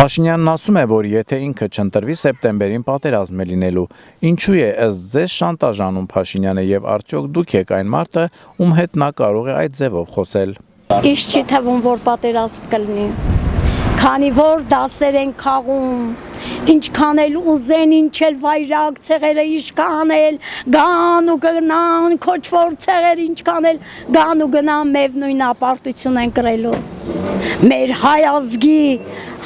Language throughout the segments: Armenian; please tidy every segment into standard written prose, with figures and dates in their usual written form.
Փաշինյանն ասում է, որ եթե ինքը չընտրվի սեպտեմբերին պատերազմ է լինելու, ինչու է ըստ ձեզ շանտաժանում Փաշինյանը եւ արդյոք դուք եք այն մարդը, ում հետ նա կարող է այդ ձևով խոսել։ Իշ չի թվում, որ պատերազմ կլինի, քանի որ դասեր են քաղում, ինչքան էլ ուզեն, ինչ էլ վայրակ ցեղերը իշքան էլ գան ու գնան, քոչվոր ցեղեր ինչքան էլ գան ու գնան, մեվ նույն ապարտություն են կրելու։ Մեր հայ ազգի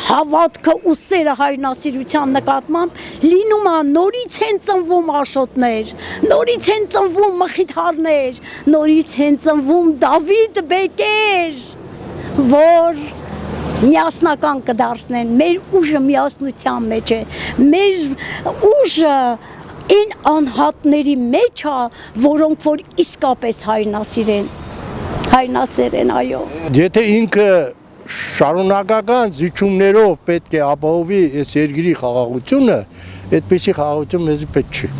հավատքը ու սերը հայրենասիրության նկատմամբ լինում է նորից են ծնվում աշոտներ, նորից են ծնվում մխիթարներ, նորից են ծնվում Դավիթ բեկեր, որ միասնական կդարձնեն, մեր ուժը միասնության մեջ է, մեր ուժը այն անհատների մեջ է, որոնք որ իսկապես հայրենասեր են, այո։ Եթե ինքը շարունակական զիջումներով պետք է ապահովի այս երկրի խաղաղությունը, այդպիսի խաղաղություն մեզի պետք չի։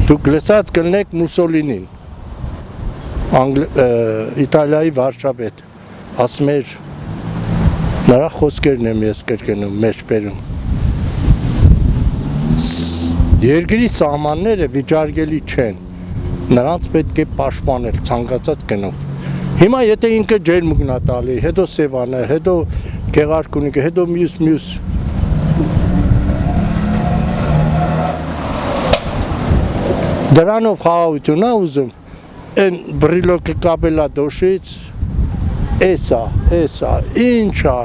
Դուք լսած կլնեք Մուսոլինին, Իտալիայի վարչապետ, ասում էր, նրա խոսքերն եմ ես կրկնում, մեջբերում։ Երկրի սահմանները վիճարկելի չեն, նրանց պետք է պաշտպանել ցանկացած գնով։ Հիմա եթե ինքը ջերմուկն է տալի, հետո Սևանը, հետո Գեղարքունիքը, հետո մյուս դրանով խաղաղություն է ուզում, այն բրիլոկը կապելա դոշից, էսա, ինչա,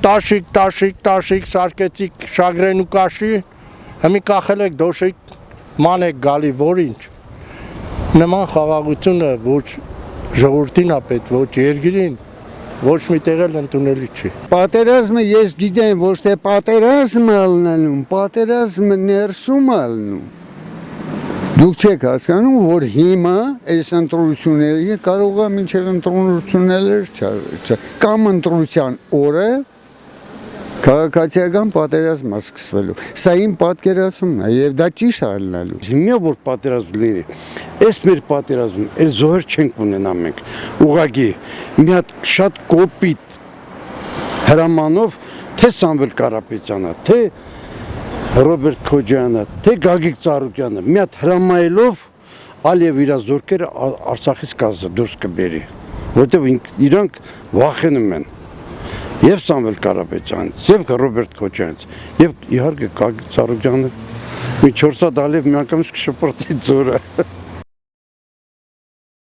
տաշիկ, սարկեցիք շագրեն ու կաշի, հմի կախել եք դոշիկ, ման եք գալի, որ ինչ, նման խաղաղությունը ոչ ժողովրդին է պետք, ոչ երկրին, ոչ մի տեղ էլ ընդունելի չի։ Պատերազմը ես գիտեմ, ոչ թե պատերազմը ալնալում, պատերազմը ներսում ալնում։ Դուք չեք հասկանում, որ հիմա այս ընտրությունները կարող է մինչև ընտրությունները կամ ընտրության օրը քաղաքացիական պատերազմ է սկսվելու։ Սա իմ պատկերացումն է եւ դա ճիշտ է ալնալու։ Հիմա որ պատերազմ լինի, այս մեր պատերազմում այս զոհեր չենք ունենա մենք։ Ուղղակի մի հատ շատ կոպիտ հրամանով թե Սամվել Կարապետյանը, թե Ռոբերտ Քոջյանը, թե Գագիկ Ծառուկյանը մի հատ հրամայելով Ալիև իր զորքերը Արցախից դուրս կբերի, որտեղ իրանք վախենում են եւ Սամվել Կարապետյանից, եւ Ռոբերտ Քոջյանից, եւ իհարկե Գագիկ Ծառուկյանը մի 400 Ալիև մի անգամ շփրտի ձորը։